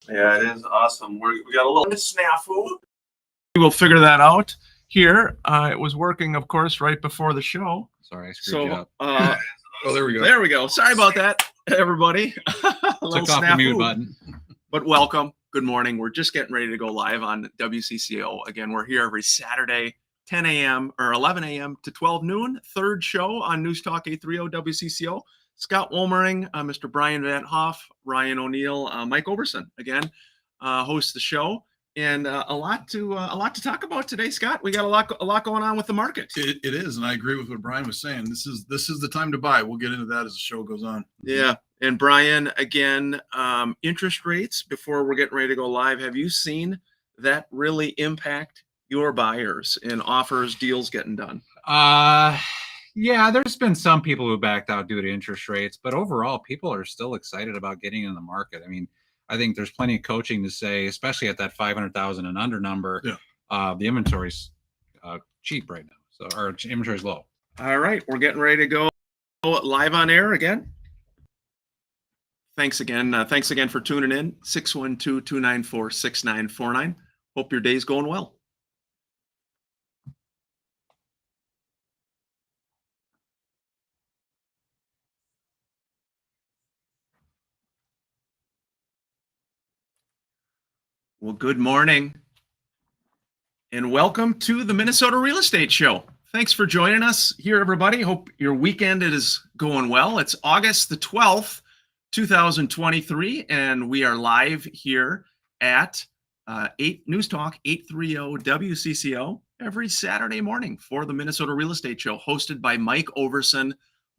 Yeah, it is awesome. We got a little snafu. We will figure that out here. It was working, of course, right before the show. Sorry, I screwed you up. Oh, there we go. There we go. Sorry about that, everybody. A little Took off the mute button. But welcome. Good morning. We're just getting ready to go live on WCCO. Again, we're here every Saturday, 10 a.m. or 11 a.m. to 12 noon. Third show on News Talk 830 WCCO. Scott Wolmering, Mr. Brian Van Hoff, Ryan O'Neill, Mike Overson again host the show, and a lot to talk about today. Scott, we got a lot going on with the market. It is, and I agree with what Brian was saying. This is the time to buy. We'll get into that as the show goes on. Yeah, and Brian, again, interest rates before we're getting ready to go live. Have you seen that really impact your buyers and offers, deals getting done? Yeah, there's been some people who backed out due to interest rates, but overall, people are still excited about getting in the market. I mean, I think there's plenty of coaching to say, especially at that 500,000 and under number. Yeah. The inventory's cheap right now, so our inventory's low. All right, we're getting ready to go live on air again. Thanks again for tuning in. 612-294-6949. Hope your day's going well. Well, good morning and welcome to the Minnesota Real Estate Show. Thanks for joining us here, everybody. Hope your weekend is going well. It's August the 12th, 2023, and we are live here at News Talk 830 WCCO every Saturday morning for the Minnesota Real Estate Show, hosted by Mike Overson,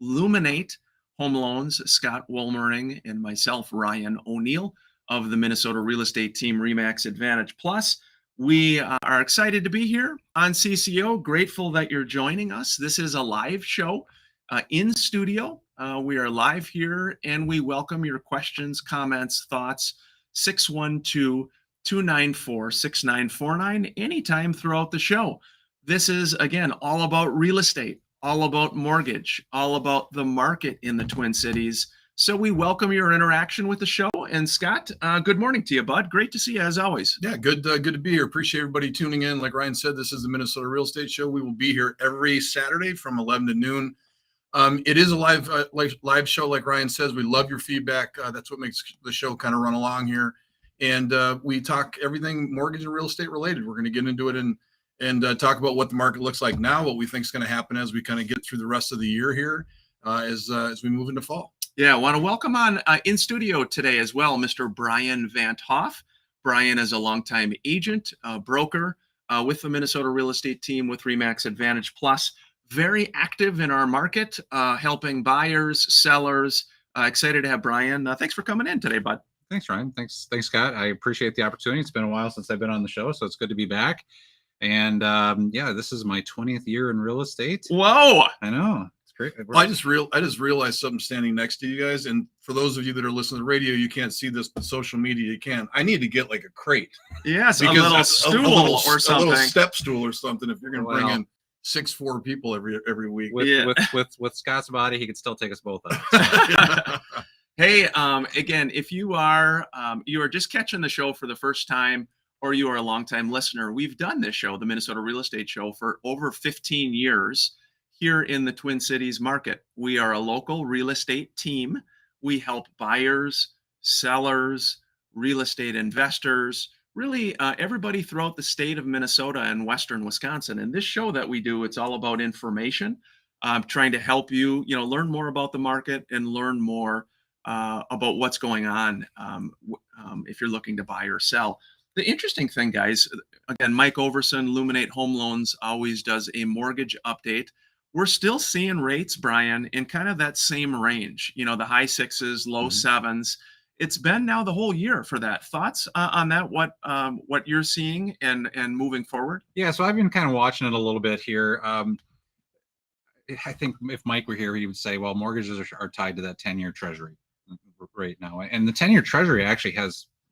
Luminate Home Loans, Scott Wolmering, and myself, Ryan O'Neill, of the Minnesota Real Estate Team RE/MAX Advantage Plus. We are excited to be here on CCO. Grateful that you're joining us. This is a live show in studio. We are live here, and we welcome your questions, comments, thoughts. 612-294-6949 anytime throughout the show. This is, again, all about real estate, all about mortgage, all about the market in the Twin Cities. So we welcome your interaction with the show. And Scott, good morning to you, bud. Great to see you as always. Yeah, good to be here. Appreciate everybody tuning in. Like Ryan said, this is the Minnesota Real Estate Show. We will be here every Saturday from 11 to noon. It is a live show, like Ryan says. We love your feedback. That's what makes the show kind of run along here. And we talk everything mortgage and real estate related. We're going to get into it and talk about what the market looks like now, what we think is going to happen as we kind of get through the rest of the year here as we move into fall. Yeah, I want to welcome on in studio today as well, Mr. Brian Van Hoff. Brian is a longtime agent, broker with the Minnesota Real Estate Team with RE/MAX Advantage Plus. Very active in our market, helping buyers, sellers. Excited to have Brian. Thanks for coming in today, bud. Thanks, Ryan. Thanks, Scott. I appreciate the opportunity. It's been a while since I've been on the show, so it's good to be back. And yeah, this is my 20th year in real estate. Whoa! I know. Great. I just realized something standing next to you guys. And for those of you that are listening to the radio, you can't see this, but social media, you can. I need to get like a crate. Yes, a little stool or something. A little step stool or something. If you're going to bring in 6'4" people every week. With Scott's body, he could still take us both out. Hey, again, if you are just catching the show for the first time, or you are a longtime listener, we've done this show, the Minnesota Real Estate Show, for over 15 years. Here in the Twin Cities market. We are a local real estate team. We help buyers, sellers, real estate investors, really everybody throughout the state of Minnesota and Western Wisconsin. And this show that we do, it's all about information, trying to help you, learn more about the market and learn more about what's going on if you're looking to buy or sell. The interesting thing, guys, again, Mike Overson, Luminate Home Loans, always does a mortgage update. We're still seeing rates, Brian, in kind of that same range, the high sixes, low sevens. It's been now the whole year for that. Thoughts on that, what you're seeing and moving forward? Yeah, so I've been kind of watching it a little bit here. I think if Mike were here, he would say, well, mortgages are tied to that 10-year treasury right now. And the 10-year treasury actually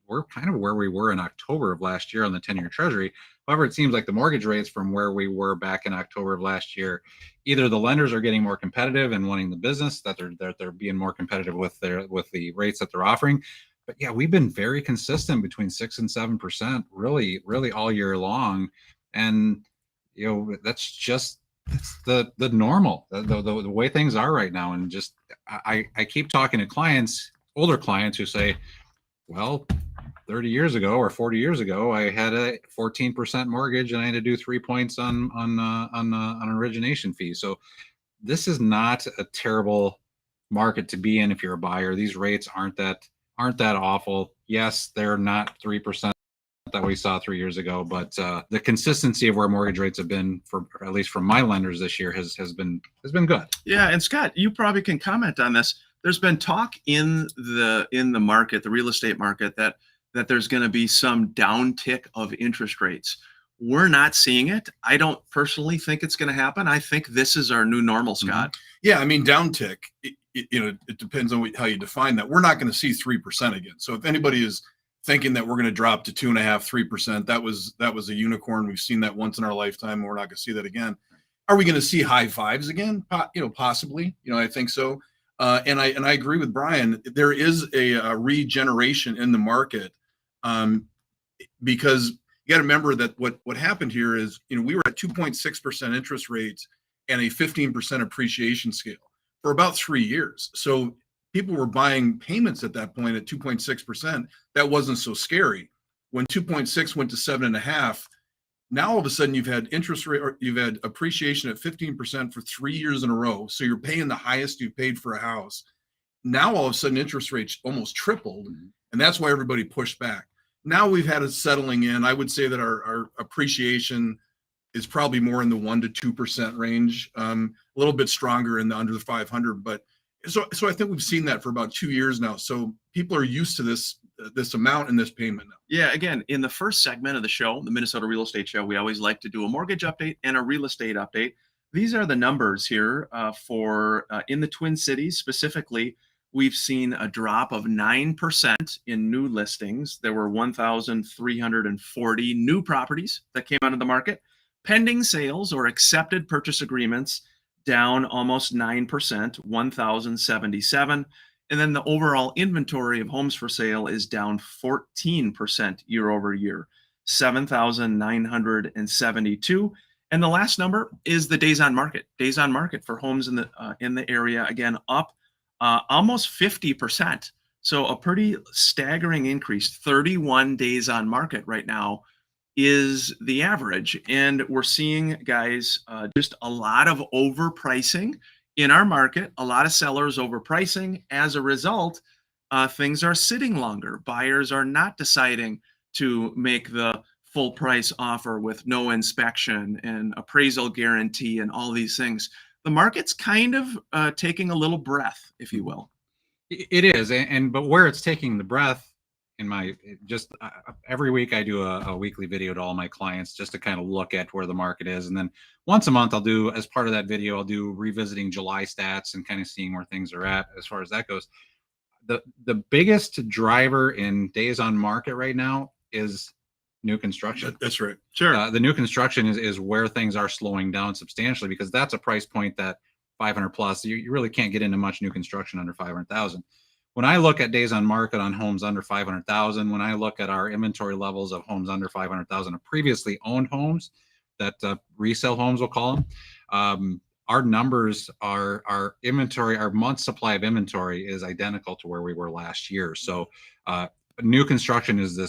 we're kind of where we were in October of last year on the 10-year treasury. However, it seems like the mortgage rates from where we were back in October of last year, either the lenders are getting more competitive and wanting the business, that they're being more competitive with the rates that they're offering. but yeah, we've been very consistent between 6 and 7%, really all year long. And that's the normal, the way things are right now. And just I keep talking to clients, older clients, who say, well, 30 years ago or 40 years ago, I had a 14% mortgage and I had to do 3 points on an origination fee. So this is not a terrible market to be in if you're a buyer. These rates aren't that awful. Yes, they're not 3% that we saw 3 years ago, but the consistency of where mortgage rates have been, for at least from my lenders this year, has been good. Yeah, and Scott, you probably can comment on this. There's been talk in the market, the real estate market, that there's going to be some downtick of interest rates. We're not seeing it. I don't personally think it's going to happen. I think this is our new normal, Scott. Yeah, I mean, downtick, it depends on how you define that. We're not going to see 3% again. So if anybody is thinking that we're going to drop to 2.5%, 3%, that was a unicorn. We've seen that once in our lifetime, and we're not going to see that again. Are we going to see high fives again? Possibly. I think so. And I agree with Brian. There is a regeneration in the market, because you got to remember that what happened here is, we were at 2.6% interest rates and a 15% appreciation scale for about 3 years. So people were buying payments at that point at 2.6%. That wasn't so scary. When 2.6 went to 7.5, now all of a sudden you've had interest rate, or you've had appreciation at 15% for 3 years in a row. So you're paying the highest you've paid for a house. Now all of a sudden interest rates almost tripled, and that's why everybody pushed back. Now we've had it settling in. I would say that our appreciation is probably more in the 1% to 2% range, a little bit stronger in the under the 500. But so I think we've seen that for about 2 years now. So people are used to this amount and this payment now. Yeah, again, in the first segment of the show, the Minnesota Real Estate Show, we always like to do a mortgage update and a real estate update. These are the numbers here for in the Twin Cities specifically. We've seen a drop of 9% in new listings. There were 1,340 new properties that came out of the market. Pending sales or accepted purchase agreements down almost 9%, 1,077. And then the overall inventory of homes for sale is down 14% year over year, 7,972. And the last number is the days on market. Days on market for homes in the area, again, up almost 50%. So a pretty staggering increase. 31 days on market right now is the average. And we're seeing, guys, just a lot of overpricing in our market, a lot of sellers overpricing. As a result, things are sitting longer. Buyers are not deciding to make the full price offer with no inspection and appraisal guarantee and all these things. The market's kind of taking a little breath, if you will. It is, but where it's taking the breath, every week I do a weekly video to all my clients just to kind of look at where the market is, and then once a month I'll do, as part of that video, I'll do revisiting July stats and kind of seeing where things are at as far as that goes. The biggest driver in days on market right now is new construction. That's right. Sure. The new construction is where things are slowing down substantially, because that's a price point that 500 plus, you really can't get into much new construction under 500,000. When I look at days on market on homes under 500,000, when I look at our inventory levels of homes under 500,000 of previously owned homes, that resale homes we'll call them, our numbers, our inventory, our month supply of inventory is identical to where we were last year. So new construction is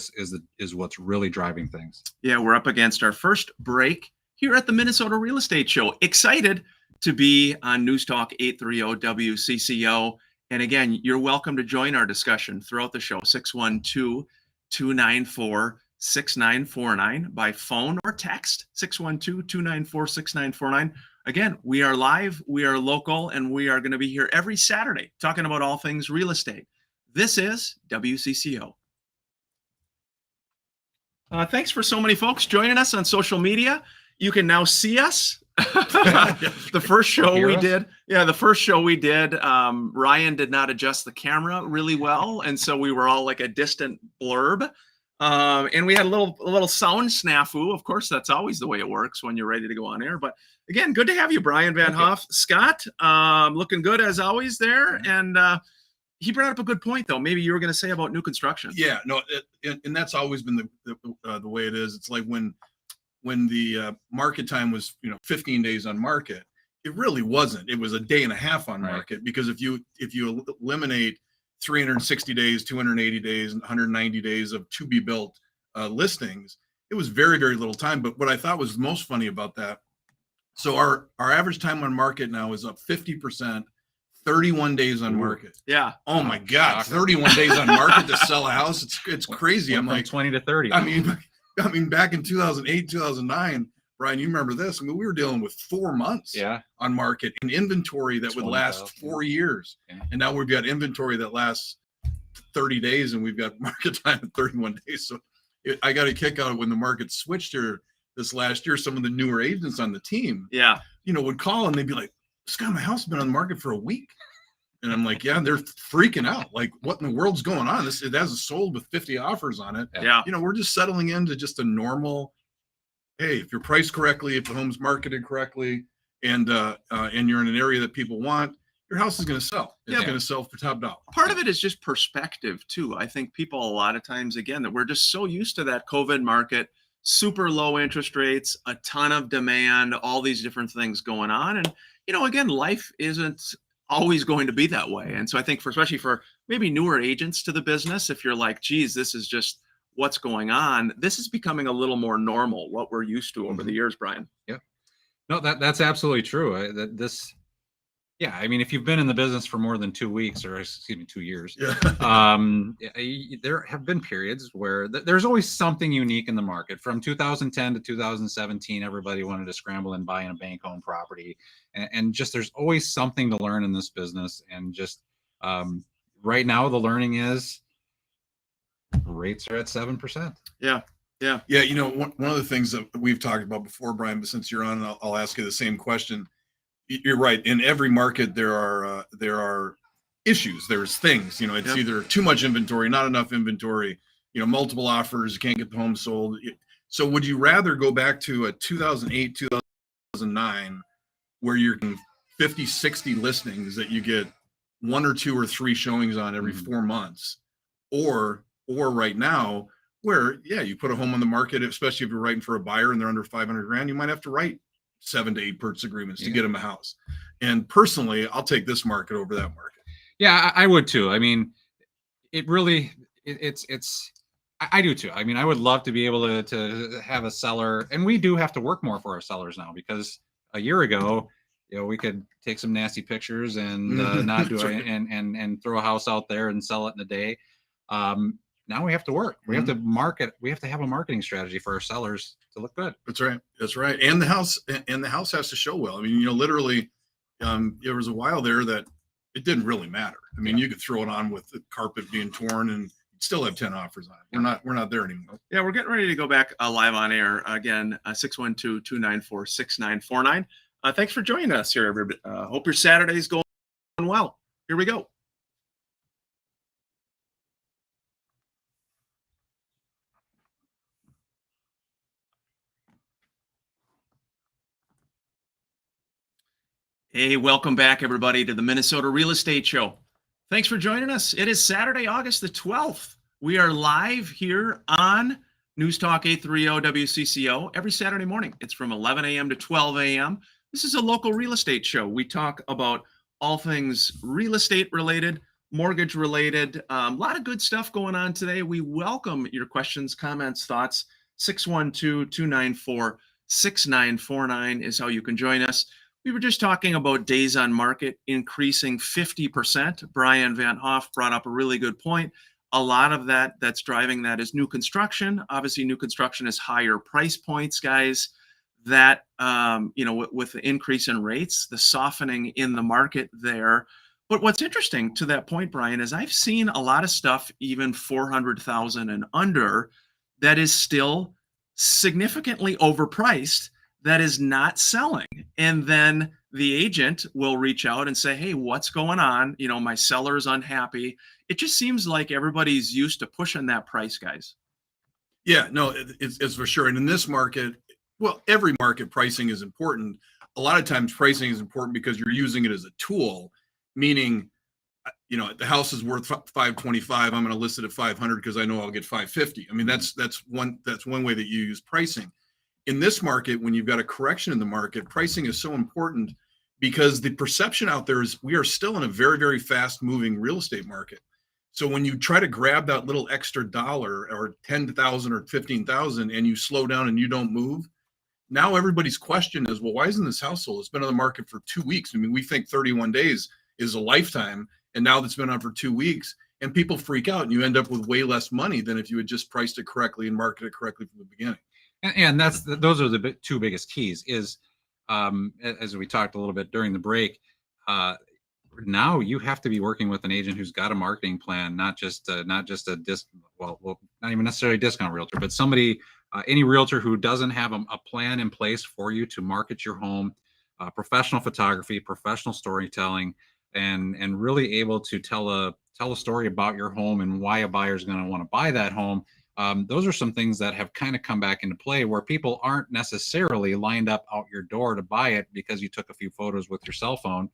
what's really driving things. Yeah, we're up against our first break here at the Minnesota Real Estate Show. Excited to be on News Talk 830 WCCO. And again, you're welcome to join our discussion throughout the show, 612-294-6949 by phone or text, 612-294-6949. Again, we are live, we are local, and we are going to be here every Saturday talking about all things real estate. This is WCCO. Thanks for so many folks joining us on social media. You can now see us. The first show we did, Ryan did not adjust the camera really well, and so we were all like a distant blurb, and we had a little sound snafu. Of course, that's always the way it works when you're ready to go on air. But again, good to have you, Brian Van Hoff. Scott, looking good as always there, and he brought up a good point, though. Maybe you were going to say about new construction. Yeah, no, and that's always been the way it is. It's like when the market time was 15 days on market, it really wasn't. It was a day and a half on Right. market, because if you eliminate 360 days, 280 days, and 190 days of to be built listings, it was very, very little time. But what I thought was most funny about that, so our average time on market now is up 50%, 31 days on Ooh. market. Yeah. Oh my God, Shocker. 31 days on market to sell a house. It's crazy. Went I'm from like, 20 to 30. I mean, back in 2008, 2009, Brian, you remember this? I mean, we were dealing with 4 months yeah. on market and inventory that would last 20,000. 4 years. Yeah. And now we've got inventory that lasts 30 days, and we've got market time at 31 days. So I got a kick out of when the market switched here this last year. Some of the newer agents on the team, Yeah. would call and they'd be like, Scott, my house has been on the market for a week. And I'm like, yeah, they're freaking out. Like, what in the world's going on? It hasn't sold with 50 offers on it. Yeah. We're just settling into just a normal, hey, if you're priced correctly, if the home's marketed correctly, and you're in an area that people want, your house is going to sell. It's Yeah. going to sell for top dollar. Part of it is just perspective too. I think people a lot of times, again, that we're just so used to that COVID market, super low interest rates, a ton of demand, all these different things going on. And, again, life isn't always going to be that way. And so I think especially for maybe newer agents to the business, if you're like, geez, this is just what's going on, this is becoming a little more normal, what we're used to over the years, Brian. No, that's absolutely true. I mean, if you've been in the business for more than 2 weeks, or excuse me, 2 years, Yeah. there have been periods where there's always something unique in the market. From 2010 to 2017, everybody wanted to scramble and buy in a bank owned property, and just there's always something to learn in this business. And just right now, the learning is rates are at 7%. Yeah. Yeah. One of the things that we've talked about before, Brian, but since you're on, I'll ask you the same question. You're right. In every market, there are issues. There's things, it's Yep. either too much inventory, not enough inventory, multiple offers, you can't get the home sold. So would you rather go back to a 2008, 2009, where you're getting 50, 60 listings that you get 1 or 2 or 3 showings on every 4 months, or right now where, you put a home on the market, especially if you're writing for a buyer and they're under 500 grand, you might have to write 7 to 8 purchase agreements to get them a house. And personally, I'll take this market over that market. Yeah, I would too. I mean, it really, I do too. I mean, I would love to be able to have a seller, and we do have to work more for our sellers now, because a year ago, we could take some nasty pictures and not do That's it right. and throw a house out there and sell it in a day. Now we have to work. We have to market. We have to have a marketing strategy for our sellers to look good. That's right. That's right. And the house has to show well. I mean, literally, there was a while there that it didn't really matter. I mean, you could throw it on with the carpet being torn and you'd still have 10 offers on it. We're not there anymore. Yeah, we're getting ready to go back live on air again, 612-294-6949. Thanks for joining us here, everybody. Hope your Saturday's going well. Here we go. Hey, welcome back, everybody, to the Minnesota Real Estate Show. Thanks for joining us. It is Saturday, August the 12th. We are live here on News Talk 830 WCCO every Saturday morning. It's from 11 a.m. to 12 a.m. This is a local real estate show. We talk about all things real estate related, mortgage related, a lot of good stuff going on today. We welcome your questions, comments, thoughts. 612-294-6949 is how you can join us. We were just talking about days on market increasing 50%. Brian Van Hoff brought up a really good point. A lot of that's driving that is new construction. Obviously, new construction is higher price points, guys. That, with the increase in rates, the softening in the market there. But what's interesting to that point, Brian, is I've seen a lot of stuff, even 400,000 and under, that is still significantly overpriced, that is not selling. And then the agent will reach out and say, hey, what's going on? My seller's unhappy. It just seems like everybody's used to pushing that price, guys. Yeah, no, it's for sure. And in this market, well, every market pricing is important. A lot of times pricing is important because you're using it as a tool, meaning you know, the house is worth 525. I'm going to list it at 500 because I know I'll get 550. I mean, that's one way that you use pricing. In this market, when you've got a correction in the market, pricing is so important because the perception out there is we are still in a very, very fast moving real estate market. So when you try to grab that little extra dollar or 10,000 or 15,000 and you slow down and you don't move, now everybody's question is, well, why isn't this house sold? It's been on the market for 2 weeks. I mean, we think 31 days is a lifetime, and now that's been on for 2 weeks, and people freak out, and you end up with way less money than if you had just priced it correctly and marketed it correctly from the beginning. And those are the two biggest keys. Is as we talked a little bit during the break. Now you have to be working with an agent who's got a marketing plan, not just a not even necessarily a discount realtor, but somebody, any realtor who doesn't have a plan in place for you to market your home, professional photography, professional storytelling, and really able to tell a story about your home and why a buyer is going to want to buy that home. Those are some things that have kind of come back into play where people aren't necessarily lined up out your door to buy it because you took a few photos with your cell phone.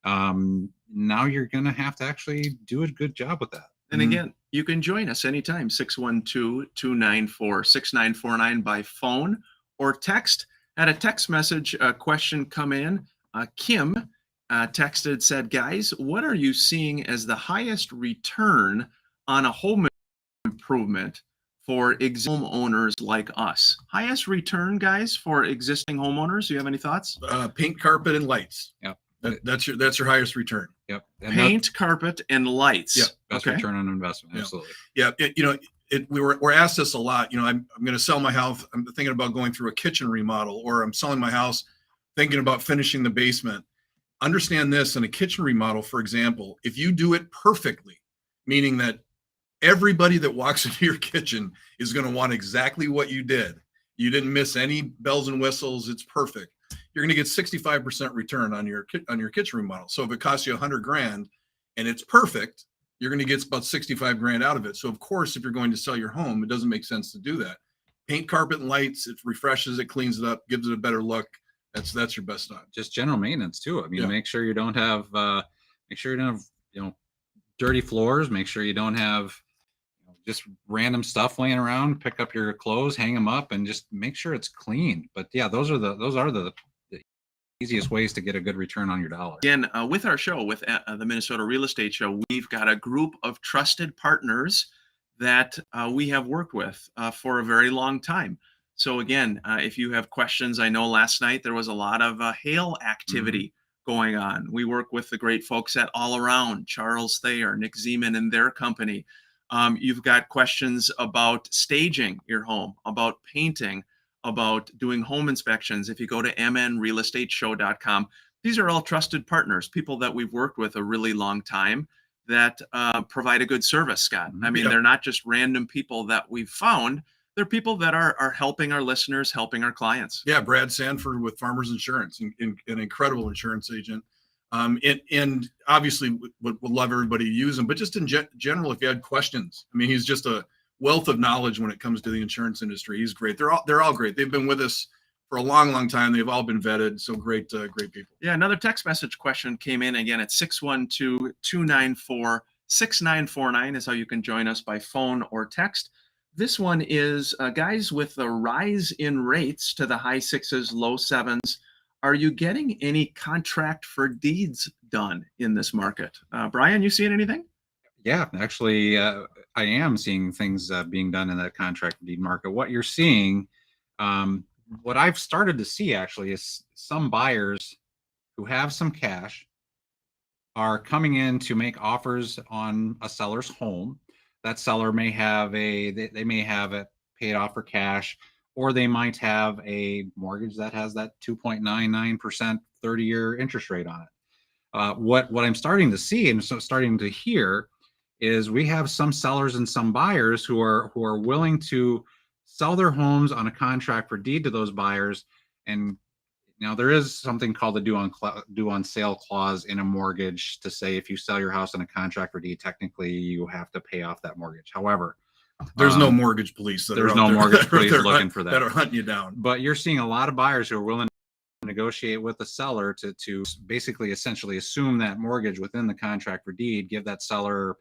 Now you're going to have to actually do a good job with that. And again, you can join us anytime, 612-294-6949 by phone or text. Had a text message question come in. Kim texted, said, guys, what are you seeing as the highest return on a home improvement for homeowners like us? Highest return, guys, for existing homeowners? Do you have any thoughts? Paint, carpet, and lights. Yep. That's your highest return. Yep. And Paint, carpet, and lights. Yep. best return on investment. Yeah. Absolutely. Yeah. We're asked this a lot. You know, I'm going to sell my house. I'm thinking about going through a kitchen remodel, or I'm selling my house, thinking about finishing the basement. Understand this: in a kitchen remodel, for example, if you do it perfectly, meaning that everybody that walks into your kitchen is going to want exactly what you did. You didn't miss any bells and whistles. It's perfect. You're going to get 65% return on your kitchen remodel. So if it costs you $100,000 and it's perfect, you're going to get about 65 grand out of it. So of course, if you're going to sell your home, it doesn't make sense to do that. Paint, carpet, and lights, it refreshes it, cleans it up, gives it a better look. That's your best time. Just general maintenance too. I mean, make sure you don't have dirty floors. Make sure you don't have just random stuff laying around. Pick up your clothes, hang them up, and just make sure it's clean. But yeah, those are the easiest ways to get a good return on your dollar. Again, with our show, with the Minnesota Real Estate Show, we've got a group of trusted partners that we have worked with for a very long time. So again, if you have questions, I know last night there was a lot of hail activity going on. We work with the great folks at All Around, Charles Thayer, Nick Zeman and their company. You've got questions about staging your home, about painting, about doing home inspections. If you go to mnrealestateshow.com, these are all trusted partners, people that we've worked with a really long time that provide a good service, Scott. I mean, they're not just random people that we've found. They're people that are helping our listeners, helping our clients. Yeah, Brad Sanford with Farmers Insurance, an incredible insurance agent. And obviously would love everybody to use him, but just in general, if you had questions, I mean, he's just a wealth of knowledge when it comes to the insurance industry. He's great. They're all great. They've been with us for a long, long time. They've all been vetted. So great people. Yeah. Another text message question came in again at 612-294-6949 is how you can join us by phone or text. This one is, guys, with the rise in rates to the high sixes, low sevens, are you getting any contract for deeds done in this market? Brian, you seeing anything? Yeah, actually, I am seeing things being done in that contract deed market. What you're seeing, what I've started to see actually is some buyers who have some cash are coming in to make offers on a seller's home. That seller may have they may have it paid off for cash, or they might have a mortgage that has that 2.99% 30-year interest rate on it. What I'm starting to see and so starting to hear is we have some sellers and some buyers who are willing to sell their homes on a contract for deed to those buyers. And now there is something called the due on sale clause in a mortgage to say if you sell your house on a contract for deed, technically you have to pay off that mortgage. However, there's no mortgage police. There's no mortgage police looking for that. That are hunting you down. But you're seeing a lot of buyers who are willing negotiate with the seller to basically essentially assume that mortgage within the contract for deed, give that seller,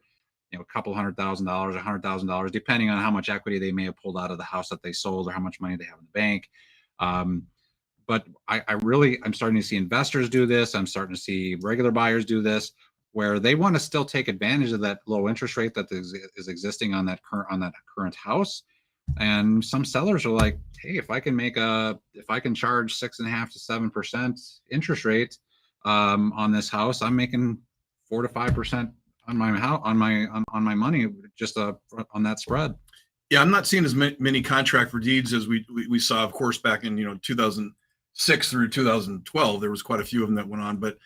a couple $100,000, $100,000, depending on how much equity they may have pulled out of the house that they sold or how much money they have in the bank. But I'm starting to see investors do this. I'm starting to see regular buyers do this, where they want to still take advantage of that low interest rate that is existing on that current house. And some sellers are like, hey, if I can charge 6.5 to 7% interest rate on this house, I'm making 4 to 5% on my house, on my money, just on that spread. Yeah, I'm not seeing as many contract for deeds as we saw, of course, back in 2006 through 2012. There was quite a few of them that went on. But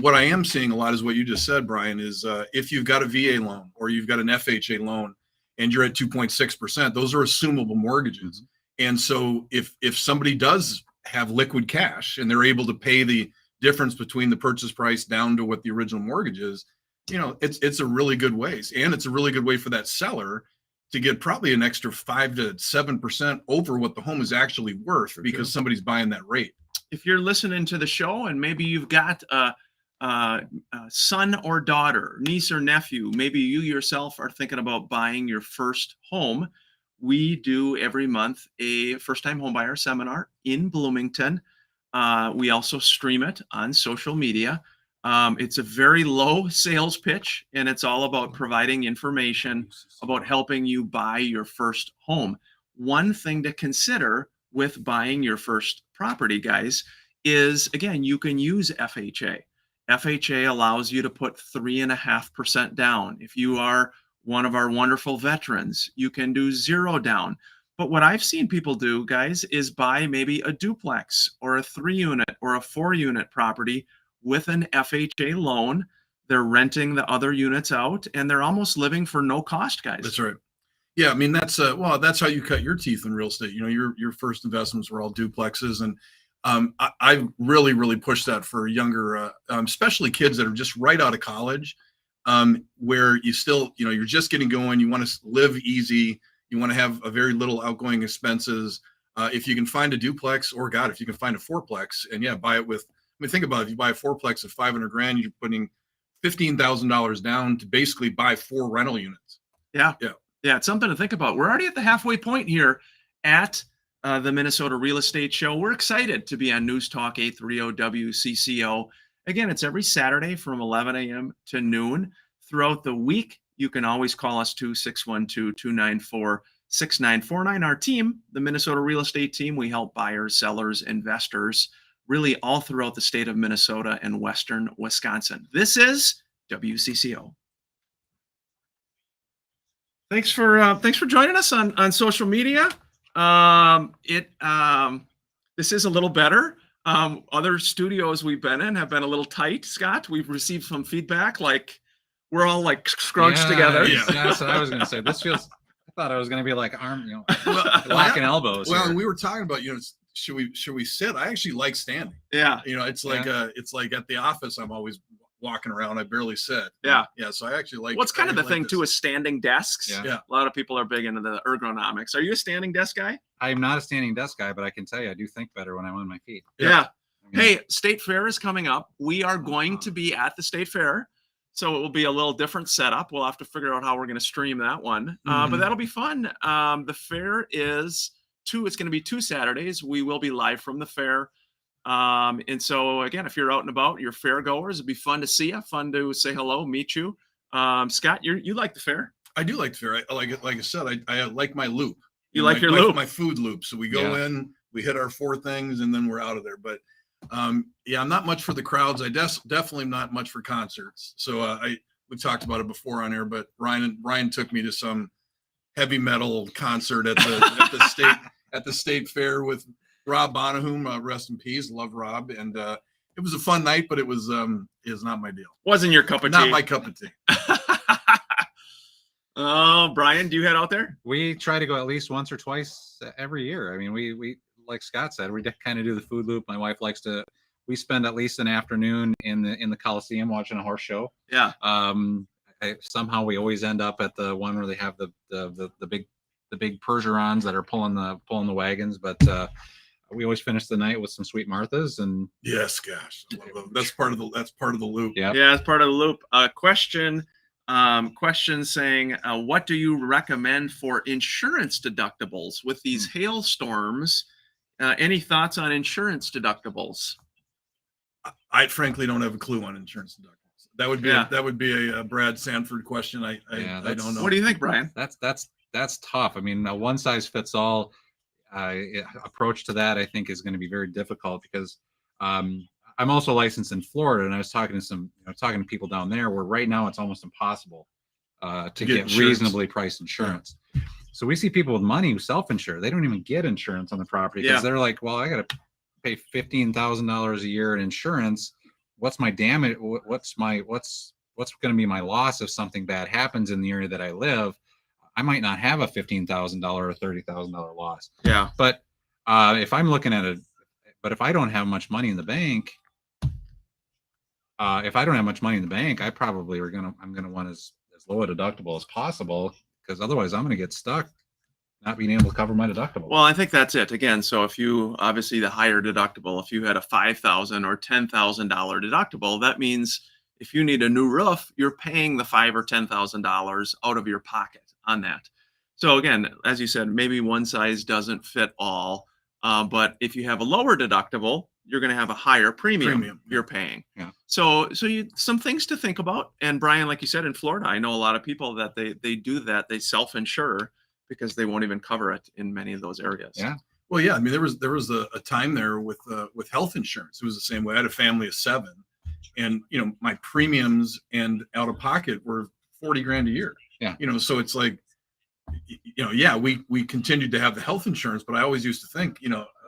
what I am seeing a lot is what you just said, Brian, is if you've got a VA loan or you've got an FHA loan and you're at 2.6%, those are assumable mortgages. Mm-hmm. And so if somebody does have liquid cash and they're able to pay the difference between the purchase price down to what the original mortgage is, it's a really good way. And it's a really good way for that seller to get probably an extra 5 to 7% over what the home is actually worth because somebody's buying that rate. If you're listening to the show and maybe you've got a son or daughter, niece or nephew, maybe you yourself are thinking about buying your first home, we do every month a first-time homebuyer seminar in Bloomington. We also stream it on social media. It's a very low sales pitch, and it's all about providing information about helping you buy your first home. One thing to consider with buying your first property, guys, is, again, you can use FHA. FHA allows you to put 3.5% down. If you are one of our wonderful veterans, you can do 0 down. But what I've seen people do, guys, is buy maybe a duplex or a 3-unit or a 4-unit property with an FHA loan. They're renting the other units out and they're almost living for no cost, guys. That's right. Yeah, I mean, that's that's how you cut your teeth in real estate. Your first investments were all duplexes, and I really, really push that for younger, especially kids that are just right out of college, where you still, you're just getting going. You want to live easy. You want to have a very little outgoing expenses. If you can find a duplex, or God, if you can find a fourplex, and buy it with. I mean, think about it. If you buy a fourplex at $500,000, you're putting $15,000 down to basically buy 4 rental units. Yeah. It's something to think about. We're already at the halfway point here at the Minnesota Real Estate Show. We're excited to be on News Talk 830 WCCO. Again, it's every Saturday from 11 a.m. to noon. Throughout the week, you can always call us 612-294-6949. Our team, the Minnesota Real Estate Team, we help buyers, sellers, investors, really all throughout the state of Minnesota and Western Wisconsin. This is WCCO. Thanks for joining us on social media. This is a little better. Other studios we've been in have been a little tight, Scott. We've received some feedback, like we're all like scrunched together. Yeah, that's what I was going to say. This feels. I thought I was going to be like locking elbows. Well, here. and we were talking about should we sit? I actually like standing. Yeah. It's like it's like at the office. I'm always walking around. I barely sit. Yeah. So I actually like. What's kind of the thing this. too is standing desks. Yeah. A lot of people are big into the ergonomics. Are you a standing desk guy? I'm not a standing desk guy, but I can tell you I do think better when I'm on my feet. Yeah. Hey, State Fair is coming up. We are going to be at the State Fair, so it will be a little different setup. We'll have to figure out how we're going to stream that one, but that'll be fun. The fair is it's going to be 2 Saturdays. We will be live from the fair. And so again, if you're out and about, you're fair goers, it'd be fun to see you, fun to say hello, meet you. Scott, you like the fair? I do like the fair. I like it. Like I said, I like my loop. You like your loop? My food loop. So we go in, we hit our 4 things, and then we're out of there. But I'm not much for the crowds. I definitely not much for concerts. So we talked about it before on air, but Ryan took me to some heavy metal concert at the state fair with Rob Bonahum, rest in peace. Love Rob. And it was a fun night, but it was not my deal. Wasn't your cup of tea. Not my cup of tea. Oh, Brian, do you head out there? We try to go at least once or twice every year. I mean, we like Scott said, we kind of do the food loop. My wife likes to. We spend at least an afternoon in the Coliseum watching a horse show. Yeah. Somehow we always end up at the one where they have the big Percherons that are pulling the wagons. But we always finish the night with some sweet Marthas, and Yes, gosh, I love those. That's part of the loop. yeah. Yeah, as part of the loop. Question saying, what do you recommend for insurance deductibles with these hailstorms? Any thoughts on insurance deductibles? I frankly don't have a clue on insurance deductibles. That would be Yeah. that would be a Brad Sanford question. I don't know. What do you think, Brian? That's tough. I mean, a one size fits all approach to that, I think, is going to be very difficult because I'm also licensed in Florida, and I was talking to people down there where right now it's almost impossible to get get insurance. reasonably priced insurance. So we see people with money who self-insure. They don't even get insurance on the property because they're like, well, I got to pay $15,000 a year in insurance. What's my damage? What's going to be my loss if something bad happens in the area that I live? I might not have a $15,000 or $30,000 loss. Yeah. But if I'm looking at but if I don't have much money in the bank, I probably I'm gonna want as low a deductible as possible, because otherwise I'm gonna get stuck not being able to cover my deductible. Well, I think that's it. Again, so if you obviously the higher deductible, if you had a $5,000 or $10,000 deductible, that means if you need a new roof, you're paying the $5,000 or $10,000 out of your pocket on that. So again, as you said, maybe one size doesn't fit all. But if you have a lower deductible, you're going to have a higher premium you're paying. Yeah. So some things to think about. And Brian, like you said, in Florida, I know a lot of people that they do that. They self-insure because they won't even cover it in many of those areas. Yeah. Well, yeah. I mean, there was a time there with health insurance. It was the same way. I had a family of 7, and my premiums and out of pocket were $40,000 a year. Yeah. So it's like, yeah, we continued to have the health insurance, but I always used to think,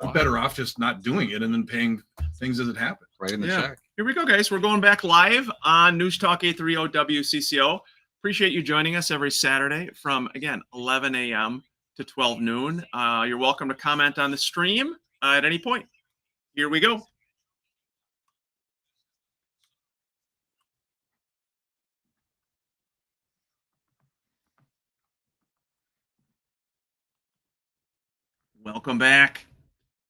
I'm better off just not doing it and then paying things as it happens. Right in the check. Here we go, guys. We're going back live on News Talk 830 WCCO. Appreciate you joining us every Saturday from, again, 11 a.m. to 12 noon. You're welcome to comment on the stream at any point. Here we go. Welcome back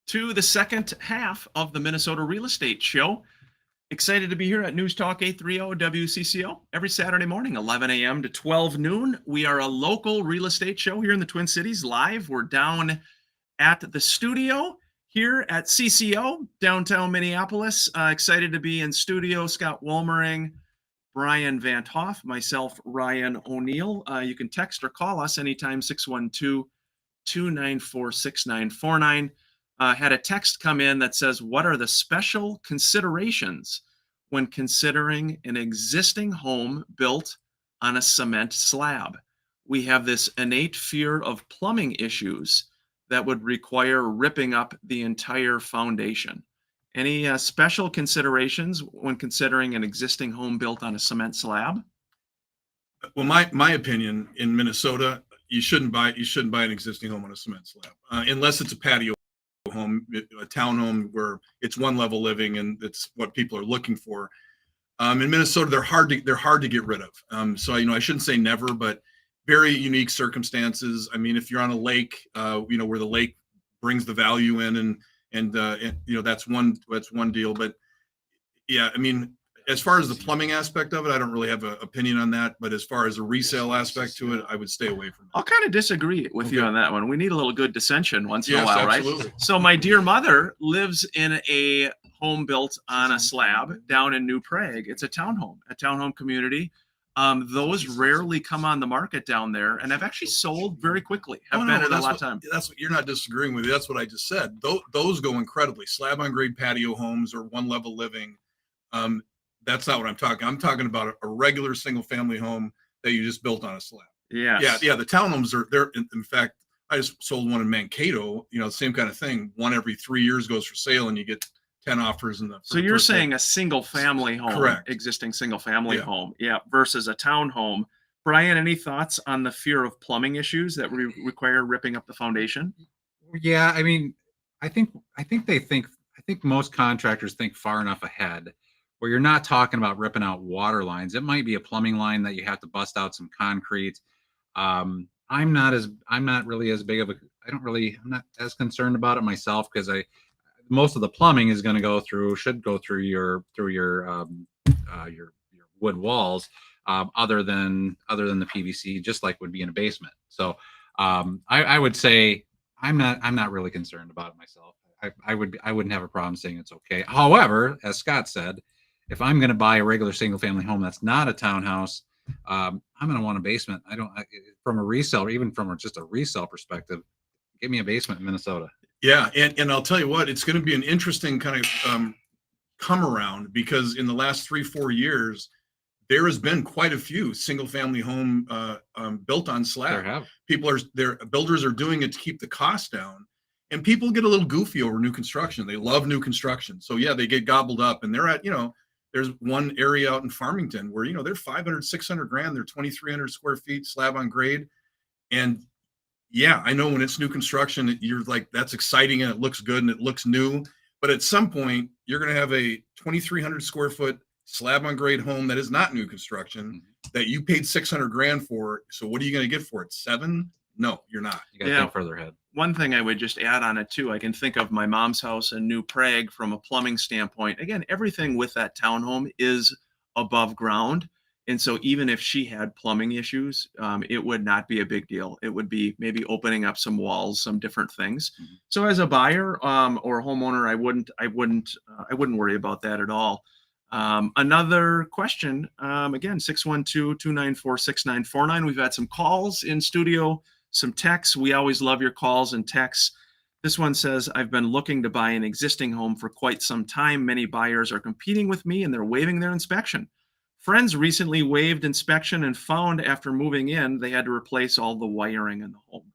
to the second half of the Minnesota Real Estate Show. Excited to be here at News Talk 830 WCCO every Saturday morning, 11 a.m. to 12 noon. We are a local real estate show here in the Twin Cities live. We're down at the studio here at CCO, downtown Minneapolis. Excited to be in studio. Scott Wolmering, Brian Van Hoff, myself, Ryan O'Neill. You can text or call us anytime, 612-294-6949. Had a text come in that says, what are the special considerations when considering an existing home built on a cement slab? We have this innate fear of plumbing issues that would require ripping up the entire foundation. Any special considerations when considering an existing home built on a cement slab? Well, my opinion, in Minnesota, you shouldn't buy an existing home on a cement slab unless it's a patio home, a townhome where it's one level living and it's what people are looking for. In Minnesota, they're hard to get rid of. So I shouldn't say never, but very unique circumstances. I mean, if you're on a lake, where the lake brings the value in, and that's one deal. But yeah, I mean, as far as the plumbing aspect of it, I don't really have an opinion on that. But as far as a resale aspect to it, I would stay away from it. I'll kind of disagree with you on that one. We need a little good dissension once in a while, absolutely. right? So my dear mother lives in a home built on a slab down in New Prague. It's a townhome community. Those rarely come on the market down there, and have actually sold very quickly. Have been in a lot of time. That's what you're not disagreeing with. That's what I just said. Those go incredibly. Slab on grade patio homes or one level living. That's not what I'm talking. I'm talking about a regular single family home that you just built on a slab. Yeah. The townhomes are there. In fact, I just sold one in Mankato. Same kind of thing. One every 3 years goes for sale, and you get 10 offers in the. So you're saying a single family home, correct? Existing single family home, versus a townhome. Brian, any thoughts on the fear of plumbing issues that require ripping up the foundation? Yeah, I mean, I think most contractors think far enough ahead where you're not talking about ripping out water lines. It might be a plumbing line that you have to bust out some concrete. I'm not as concerned about it myself, because most of the plumbing is going to should go through your wood walls, other than the PVC, just like would be in a basement. So I would say I'm not really concerned about it myself. I wouldn't have a problem saying it's okay. However, as Scott said, if I'm going to buy a regular single family home that's not a townhouse, I'm going to want a basement. From a resale, or even from just a resale perspective, give me a basement in Minnesota. Yeah, and I'll tell you what, it's going to be an interesting kind of come around, because in the last 3-4 years, there has been quite a few single family home built on slab. Builders are doing it to keep the cost down, and people get a little goofy over new construction. They love new construction, so yeah, they get gobbled up, and they're at, there's one area out in Farmington where they're 500, 600 grand. They're 2,300 square feet slab on grade, and yeah, I know when it's new construction, you're like, that's exciting and it looks good and it looks new. But at some point, you're going to have a 2,300 square foot slab on grade home that is not new construction that you paid 600 grand for. So what are you going to get for it? 7? No, you're not. You got to think further ahead. One thing I would just add on it too, I can think of my mom's house in New Prague from a plumbing standpoint. Again, everything with that townhome is above ground. And so even if she had plumbing issues, it would not be a big deal. It would be maybe opening up some walls, some different things. So as a buyer or a homeowner, I wouldn't worry about that at all. Another question, again, 612-294-6949. We've had some calls in studio, some texts. We always love your calls and texts. This one says, I've been looking to buy an existing home for quite some time. Many buyers are competing with me and they're waiving their inspection. Friends recently waived inspection and found after moving in, they had to replace all the wiring in the home.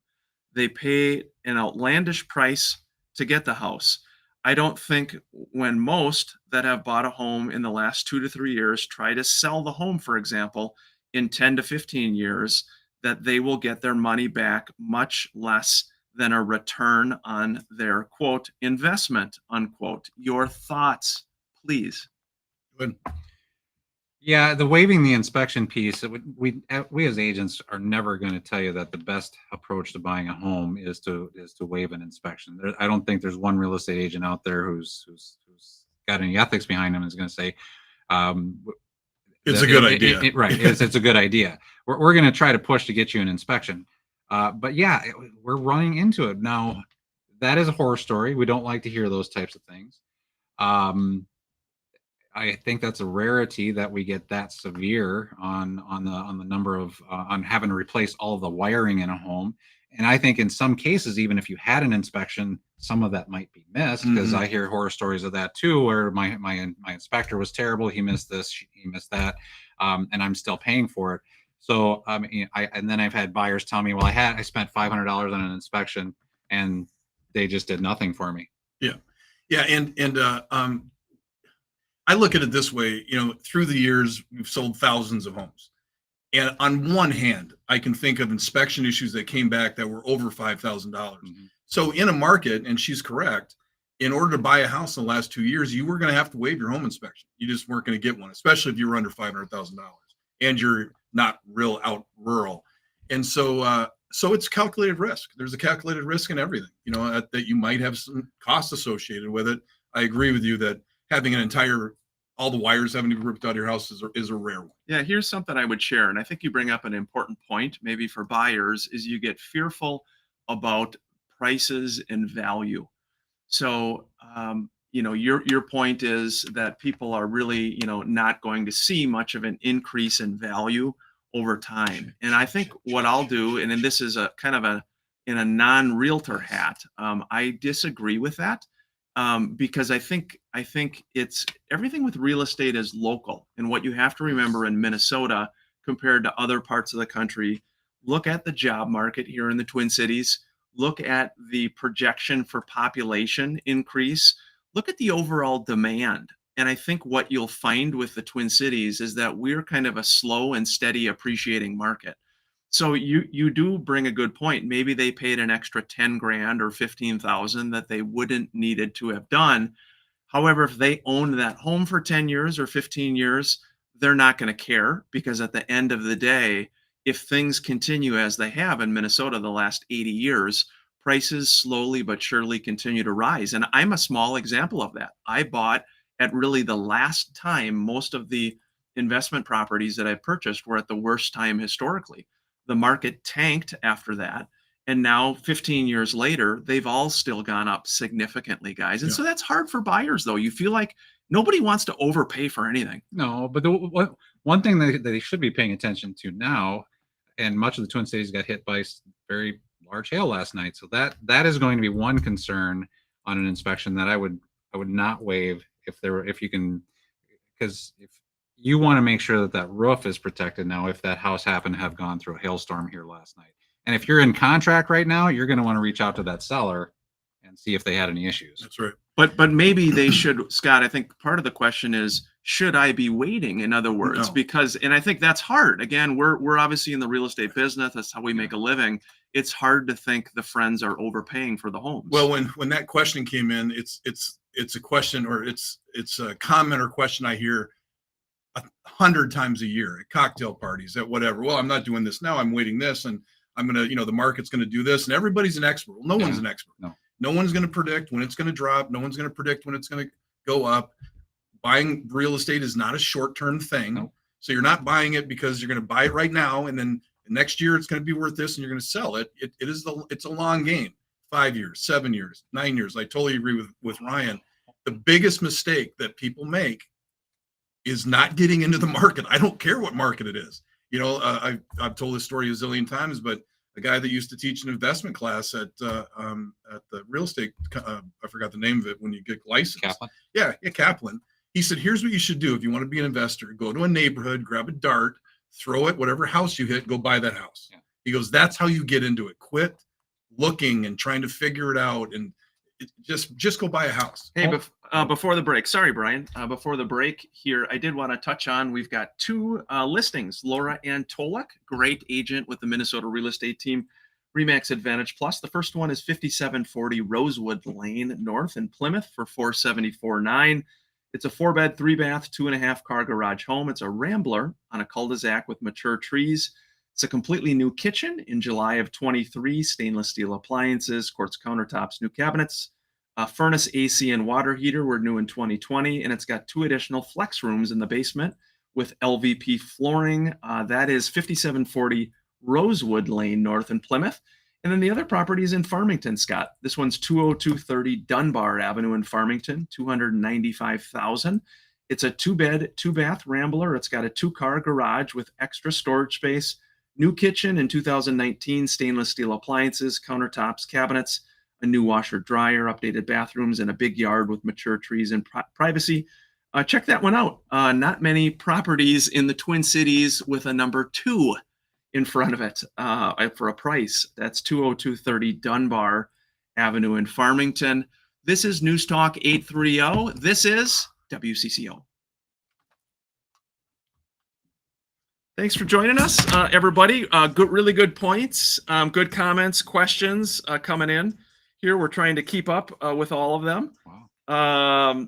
They pay an outlandish price to get the house. I don't think when most that have bought a home in the last 2 to 3 years try to sell the home, for example, in 10 to 15 years, that they will get their money back, much less than a return on their, quote, investment, unquote. Your thoughts, please. Good. Yeah, the waiving the inspection piece, we as agents are never going to tell you that the best approach to buying a home is to waive an inspection. I don't think there's one real estate agent out there who's got any ethics behind them and is going to say it's a good idea. Right, it's a good idea. We're going to try to push to get you an inspection, but yeah, we're running into it now. That is a horror story. We don't like to hear those types of things. I think that's a rarity that we get that severe on the number of on having to replace all of the wiring in a home. And I think in some cases, even if you had an inspection, some of that might be missed, because I hear horror stories of that too, where my inspector was terrible. He missed this, he missed that, and I'm still paying for it. So and then I've had buyers tell me, well, I spent $500 on an inspection and they just did nothing for me. Yeah, and I look at it this way, through the years, we've sold thousands of homes. And on one hand, I can think of inspection issues that came back that were over $5,000. So in a market, and she's correct, in order to buy a house in the last 2 years, you were going to have to waive your home inspection. You just weren't going to get one, especially if you were under $500,000 and you're not real out rural. And so it's calculated risk. There's a calculated risk in everything, that you might have some costs associated with it. I agree with you that having all the wires having to be ripped out of your house is a rare one. Yeah, here's something I would share, and I think you bring up an important point, maybe for buyers, is you get fearful about prices and value. So, your point is that people are really, not going to see much of an increase in value over time. And I think what I'll do, and then this is a kind of in a non-realtor hat, I disagree with that. Because I think it's everything with real estate is local. And what you have to remember in Minnesota compared to other parts of the country, look at the job market here in the Twin Cities, look at the projection for population increase, look at the overall demand. And I think what you'll find with the Twin Cities is that we're kind of a slow and steady appreciating market. So you do bring a good point. Maybe they paid an extra 10 grand or 15,000 that they wouldn't needed to have done. However, if they own that home for 10 years or 15 years, they're not going to care, because at the end of the day, if things continue as they have in Minnesota the last 80 years, prices slowly but surely continue to rise. And I'm a small example of that. I bought at really the last time. Most of the investment properties that I purchased were at the worst time historically. The market tanked after that. And now 15 years later, they've all still gone up significantly, guys. And Yeah. so that's hard for buyers, though. You feel like nobody wants to overpay for anything. No, but one thing that they should be paying attention to now, and much of the Twin Cities got hit by very large hail last night, so that is going to be one concern on an inspection that I would not waive if you can, because if you want to make sure that roof is protected now if that house happened to have gone through a hailstorm here last night. And if you're in contract right now, you're going to want to reach out to that seller and see if they had any issues. That's right. But maybe they should, Scott. I think part of the question is, should I be waiting? In other words, No. because, and I think that's hard. Again, we're obviously in the real estate business. That's how we make a living. It's hard to think the friends are overpaying for the homes. Well, when that question came in, it's a question, or it's a comment or question I hear 100 times a year at cocktail parties, at whatever. Well, I'm not doing this now. I'm waiting this, and I'm gonna, the market's gonna do this, and everybody's an expert. Well, no one's an expert. No one's gonna predict when it's gonna drop. No one's gonna predict when it's gonna go up. Buying real estate is not a short-term thing. No. So you're not buying it because you're gonna buy it right now, and then next year it's gonna be worth this, and you're gonna sell it. It's a long game. 5 years, 7 years, 9 years. I totally agree with Ryan. The biggest mistake that people make is not getting into the market. I don't care what market it is. I've told this story a zillion times, but a guy that used to teach an investment class at the real estate, I forgot the name of it when you get licensed. Kaplan? Yeah, Kaplan. He said, here's what you should do if you want to be an investor. Go to a neighborhood, grab a dart, throw it, whatever house you hit, go buy that house. Yeah. He goes, that's how you get into it. Quit looking and trying to figure it out, and just go buy a house. Hey, before the break, sorry, Brian. Before the break here, I did want to touch on, we've got two listings. Laura Antolak, great agent with the Minnesota real estate team, Remax Advantage Plus. The first one is 5740 Rosewood Lane North in Plymouth for $474,900. It's a 4-bed, 3-bath, 2.5 car garage home. It's a rambler on a cul-de-sac with mature trees. It's a completely new kitchen in July of 23, stainless steel appliances, quartz countertops, new cabinets, furnace, AC, and water heater were new in 2020, and it's got 2 additional flex rooms in the basement with LVP flooring. That is 5740 Rosewood Lane North in Plymouth. And then the other property is in Farmington, Scott. This one's 20230 Dunbar Avenue in Farmington, $295,000. It's a 2-bed, 2-bath rambler. It's got a 2-car garage with extra storage space, new kitchen in 2019, stainless steel appliances, countertops, cabinets, a new washer dryer, updated bathrooms, and a big yard with mature trees and privacy. Check that one out. Not many properties in the Twin Cities with a number 2 in front of it for a price. That's 20230 Dunbar Avenue in Farmington. This is News Talk 830. This is WCCO. Thanks for joining us, everybody. Really good points, good comments, questions coming in here. We're trying to keep up with all of them. Wow.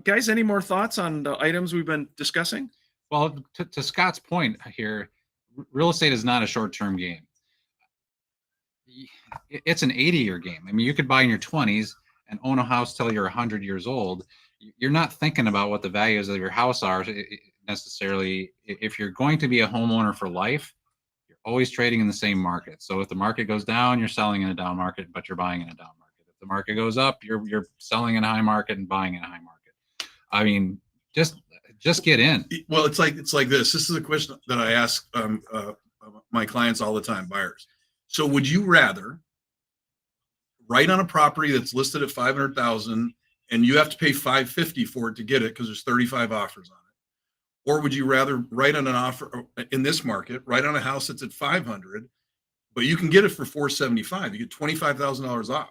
Guys, any more thoughts on the items we've been discussing? Well, to Scott's point here, real estate is not a short-term game. It's an 80-year game. I mean, you could buy in your 20s and own a house till you're 100 years old. You're not thinking about what the values of your house are necessarily. If you're going to be a homeowner for life, you're always trading in the same market. So if the market goes down, you're selling in a down market, but you're buying in a down market. If the market goes up, you're selling in a high market and buying in a high market. I mean, just get in. Well, it's like this. This is a question that I ask my clients all the time, buyers. So would you rather write on a property that's listed at 500,000 and you have to pay 550 for it to get it because there's 35 offers on it? Or would you rather write on an offer in this market, write on a house that's at 500, but you can get it for 475? You get $25,000 off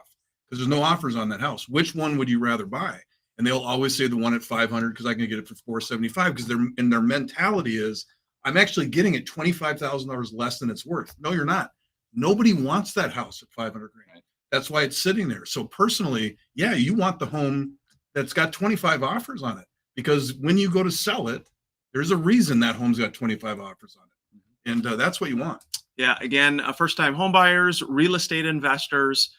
because there's no offers on that house. Which one would you rather buy? And they'll always say the one at 500 because I can get it for 475, because their mentality is, I'm actually getting it $25,000 less than it's worth. No, you're not. Nobody wants that house at 500 grand. That's why it's sitting there. So personally, yeah, you want the home that's got 25 offers on it, because when you go to sell it, there's a reason that home's got 25 offers on it. And that's what you want. Yeah, again, first-time homebuyers, real estate investors.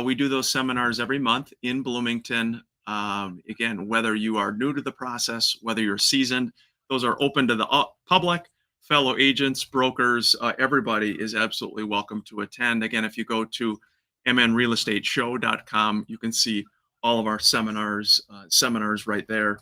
We do those seminars every month in Bloomington. Again, whether you are new to the process, whether you're seasoned, those are open to the public, fellow agents, brokers. Everybody is absolutely welcome to attend. Again, if you go to mnrealestateshow.com, you can see all of our seminars right there.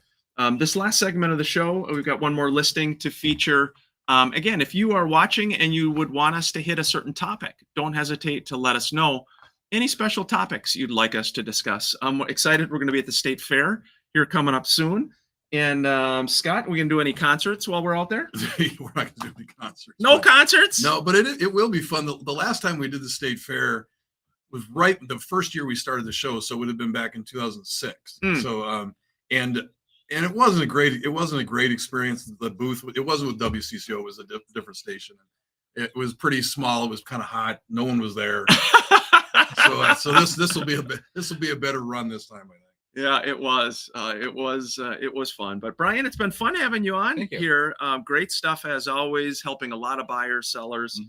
This last segment of the show, we've got one more listing to feature. Again, if you are watching and you would want us to hit a certain topic, don't hesitate to let us know any special topics you'd like us to discuss. I'm excited. We're going to be at the State Fair here coming up soon. And Scott, we can do any concerts while we're out there? We're not going to do any concerts. No concerts? No, but it will be fun. The last time we did the State Fair was right the first year we started the show, so it would have been back in 2006. So and it wasn't a great experience. The booth, it wasn't with WCCO, it was a different station. It was pretty small. It was kind of hot. No one was there. so this will be a better run this time, I think. Yeah, it was. It was fun. But Brian, it's been fun having you on here. Great stuff as always, helping a lot of buyers, sellers,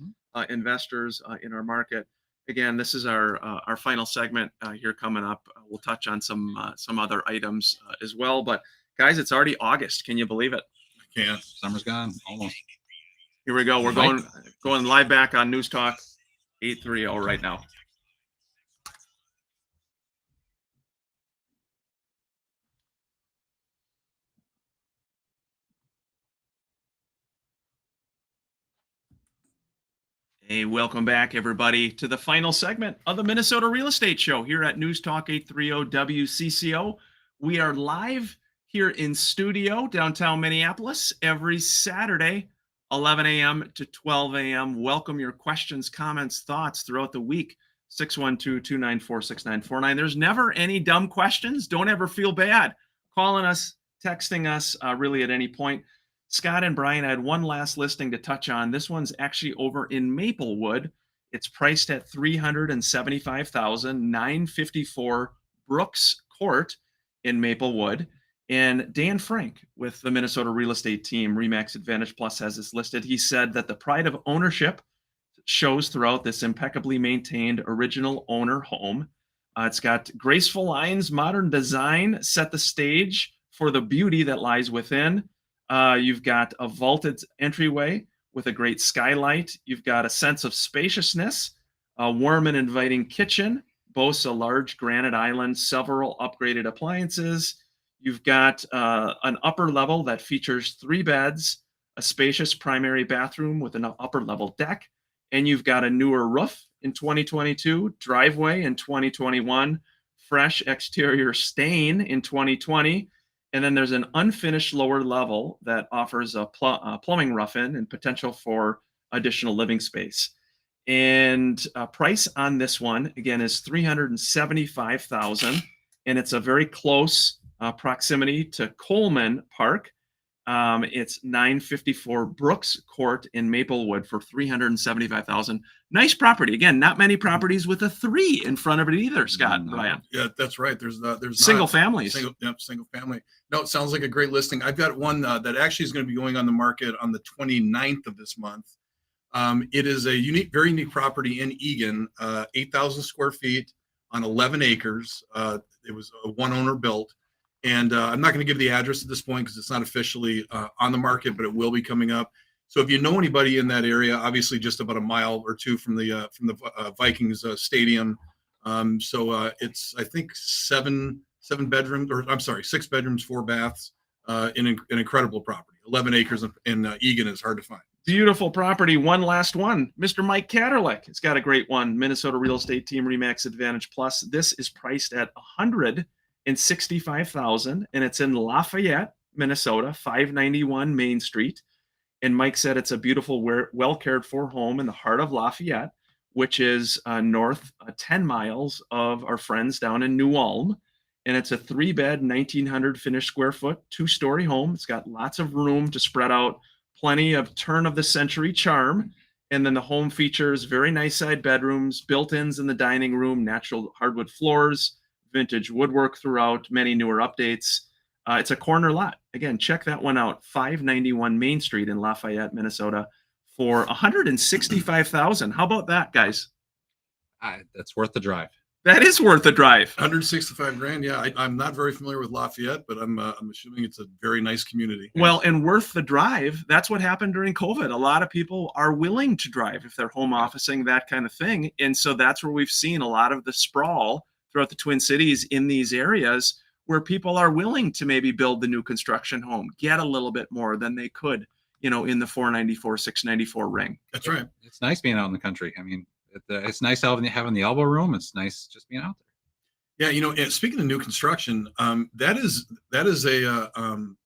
investors in our market. Again, this is our final segment here coming up. We'll touch on some other items as well. But guys, it's already August. Can you believe it? I can't. Summer's gone almost. Here we go. We're going live back on News Talk 830 right now. Hey, welcome back, everybody, to the final segment of the Minnesota Real Estate Show here at News Talk 830 WCCO. We are live here in studio downtown Minneapolis every Saturday, 11 a.m. to 12 a.m. Welcome your questions, comments, thoughts throughout the week. 612-294-6949. There's never any dumb questions. Don't ever feel bad calling us, texting us, really at any point. Scott and Brian, I had one last listing to touch on. This one's actually over in Maplewood. It's priced at $375,954 Brooks Court in Maplewood. And Dan Frank with the Minnesota real estate team, RE/MAX Advantage Plus, has this listed. He said that the pride of ownership shows throughout this impeccably maintained original owner home. It's got graceful lines, modern design, set the stage for the beauty that lies within. You've got a vaulted entryway with a great skylight. You've got a sense of spaciousness, a warm and inviting kitchen, boasts a large granite island, several upgraded appliances. You've got an upper level that features 3 beds, a spacious primary bathroom with an upper level deck, and you've got a newer roof in 2022, driveway in 2021, fresh exterior stain in 2020. And then there's an unfinished lower level that offers a plumbing rough-in and potential for additional living space. And price on this one, again, is $375,000. And it's a very close proximity to Coleman Park. It's 954 Brooks Court in Maplewood for $375,000. Nice property. Again, not many properties with a 3 in front of it either, Scott and Brian. Yeah, that's right. There's single families. Single family. No, it sounds like a great listing. I've got one that actually is going to be going on the market on the 29th of this month. It is a very unique property in Eagan, 8,000 square feet on 11 acres. It was a one owner built. And I'm not going to give the address at this point because it's not officially on the market, but it will be coming up. So if you know anybody in that area, obviously just about a mile or two from the Vikings stadium. It's, I think, 6 bedrooms, 4 baths, in an incredible property. 11 acres in Eagan is hard to find. Beautiful property. One last one. Mr. Mike Katerlick has got a great one. Minnesota Real Estate Team RE/MAX Advantage Plus. This is priced at $165,000, and it's in Lafayette, Minnesota, 591 Main Street. And Mike said it's a beautiful, well cared for home in the heart of Lafayette, which is north 10 miles of our friends down in New Ulm. And it's a 3-bed, 1,900 finished square foot, 2-story home. It's got lots of room to spread out, plenty of turn of the century charm. And then the home features very nice side bedrooms, built-ins in the dining room, natural hardwood floors, vintage woodwork throughout, many newer updates. It's a corner lot. Again, check that one out. 591 Main Street in Lafayette, Minnesota. for 165,000. How about that, guys? That's worth the drive. That is worth a drive. 165 grand. Yeah, I'm not very familiar with Lafayette, but I'm assuming it's a very nice community. Well, and worth the drive. That's what happened during COVID. A lot of people are willing to drive if they're home officing, that kind of thing. And so that's where we've seen a lot of the sprawl throughout the Twin Cities in these areas where people are willing to maybe build the new construction home, get a little bit more than they could, in the 494, 694 ring. That's right. It's nice being out in the country. I mean, it's nice having the elbow room. It's nice just being out there. Yeah, and speaking of new construction, that is an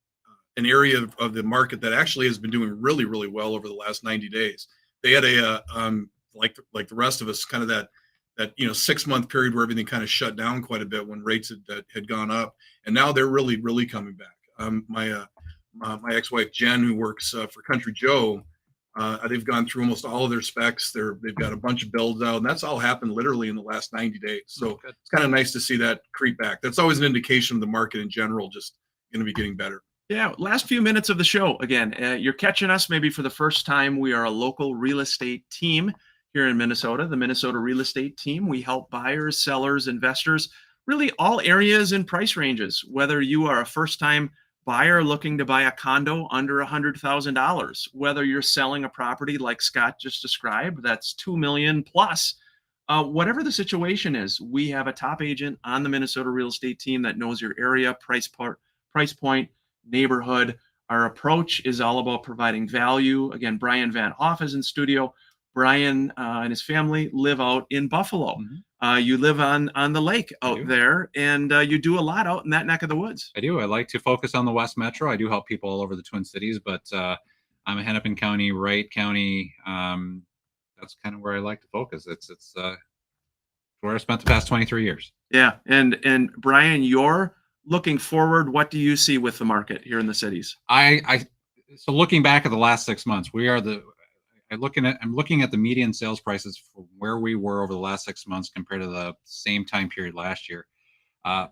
area of the market that actually has been doing really, really well over the last 90 days. They had like the rest of us, kind of that 6-month period where everything kind of shut down quite a bit when rates had gone up, and now they're really, really coming back. My ex-wife Jen, who works for Country Joe, they've gone through almost all of their specs. They've got a bunch of builds out, and that's all happened literally in the last 90 days. So it's kind of nice to see that creep back. That's always an indication of the market in general just going to be getting better. Yeah, last few minutes of the show. Again, you're catching us maybe for the first time. We are a local real estate team here in Minnesota, the Minnesota Real Estate Team. We help buyers, sellers, investors, really all areas and price ranges. Whether you are a first-time buyer looking to buy a condo under $100,000, whether you're selling a property like Scott just described, that's $2 million plus, whatever the situation is, we have a top agent on the Minnesota Real Estate Team that knows your area, price point, neighborhood. Our approach is all about providing value. Again, Brian Van Hoff is in studio. Brian and his family live out in Buffalo. Mm-hmm. You live on the lake out there, and you do a lot out in that neck of the woods. I do. I like to focus on the West Metro. I do help people all over the Twin Cities, but I'm in Hennepin County, Wright County. That's kind of where I like to focus. It's where I spent the past 23 years. Yeah, and Brian, you're looking forward. What do you see with the market here in the cities? So looking back at the last 6 months, I'm looking at the median sales prices for where we were over the last 6 months compared to the same time period last year.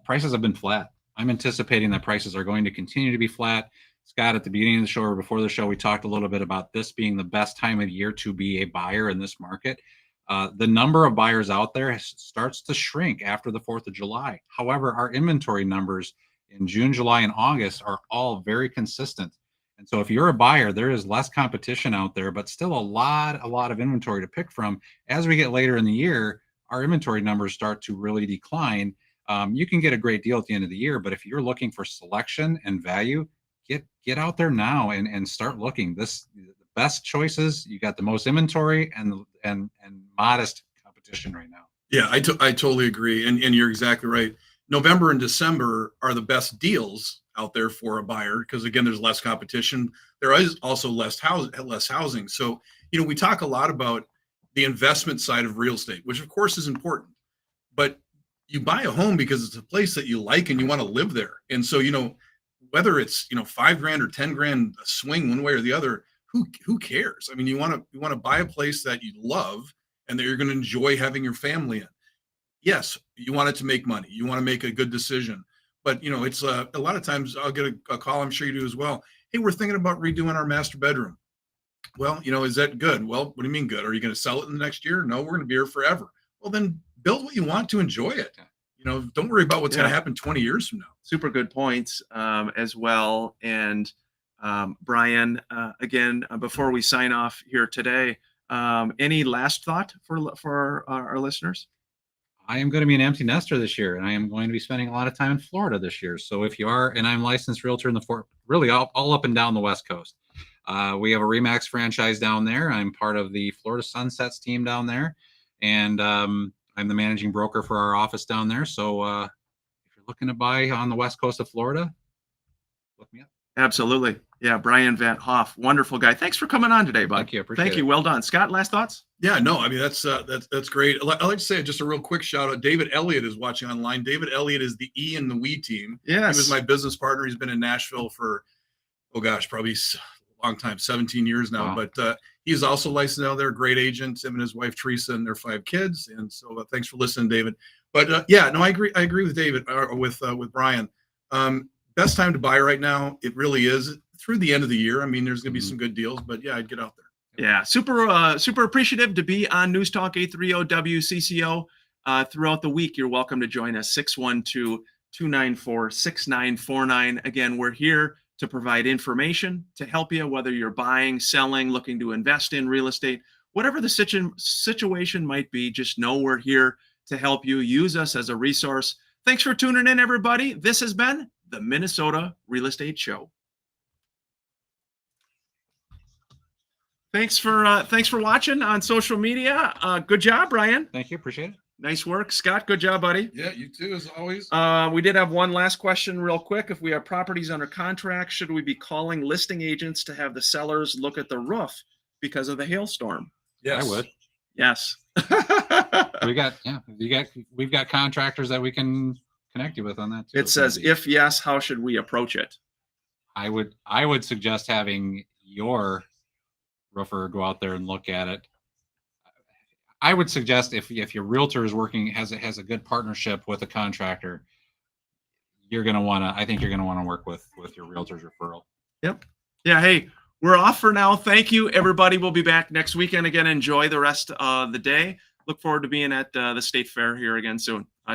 Prices have been flat. I'm anticipating that prices are going to continue to be flat. Scott, at the beginning of the show or before the show, we talked a little bit about this being the best time of year to be a buyer in this market. The number of buyers out there starts to shrink after the 4th of July. However, our inventory numbers in June, July, and August are all very consistent. And so if you're a buyer, there is less competition out there, but still a lot of inventory to pick from. As we get later in the year, our inventory numbers start to really decline. You can get a great deal at the end of the year, but if you're looking for selection and value, get out there now and start looking. The best choices, you got the most inventory and modest competition right now. Yeah, I totally agree. And you're exactly right. November and December are the best deals out there for a buyer because, again, there's less competition. There is also less housing. So, we talk a lot about the investment side of real estate, which of course is important, but you buy a home because it's a place that you like and you want to live there. And so, whether it's, $5 grand or 10 grand a swing one way or the other, who cares? I mean, you want to buy a place that you love and that you're going to enjoy having your family in. Yes, you want it to make money. You want to make a good decision. But, it's a lot of times I'll get a call, I'm sure you do as well. Hey, we're thinking about redoing our master bedroom. Well, is that good? Well, what do you mean good? Are you going to sell it in the next year? No, we're going to be here forever. Well, then build what you want to enjoy it. Don't worry about what's going to happen 20 years from now. Super good points as well. And Brian, again, before we sign off here today, any last thought for our listeners? I am going to be an empty nester this year, and I am going to be spending a lot of time in Florida this year. So if you are, and I'm licensed realtor in really all up and down the West Coast. We have a RE/MAX franchise down there. I'm part of the Florida Sunsets team down there, and I'm the managing broker for our office down there. So if you're looking to buy on the West Coast of Florida, look me up. Absolutely. Yeah, Brian Van Hoff, wonderful guy. Thanks for coming on today, bud. Thank you. Appreciate Thank you. it. Well done. Scott, last thoughts? Yeah, no, I mean, that's great. I'd like to say just a real quick shout out. David Elliott is watching online. David Elliott is the E in the We team. Yes. He was my business partner. He's been in Nashville for, probably a long time, 17 years now. Wow. But he's also licensed out there, great agent, him and his wife, Teresa, and their 5 kids. And so thanks for listening, David. But yeah, no, I agree with David, with Brian. Best time to buy right now. It really is through the end of the year. I mean, there's going to be some good deals, but yeah, I'd get out there. Yeah, super appreciative to be on News Talk 830 WCCO throughout the week. You're welcome to join us, 612-294-6949. Again, we're here to provide information to help you, whether you're buying, selling, looking to invest in real estate, whatever the situation might be. Just know we're here to help you. Use us as a resource. Thanks for tuning in, everybody. This has been the Minnesota Real Estate Show. Thanks for watching on social media. Good job, Brian. Thank you. Appreciate it. Nice work, Scott. Good job, buddy. Yeah, you too, as always. We did have one last question real quick. If we have properties under contract, should we be calling listing agents to have the sellers look at the roof because of the hailstorm? Yes. I would. Yes. We've got contractors that we can connect you with on that too. It says, if yes, how should we approach it? I would suggest having your roofer go out there and look at it. I would suggest if your realtor is has a good partnership with a contractor, I think you're gonna want to work with your realtor's referral. Yep. Yeah. Hey, we're off for now. Thank you, everybody. We'll be back next weekend again. Enjoy the rest of the day. Look forward to being at the State Fair here again soon.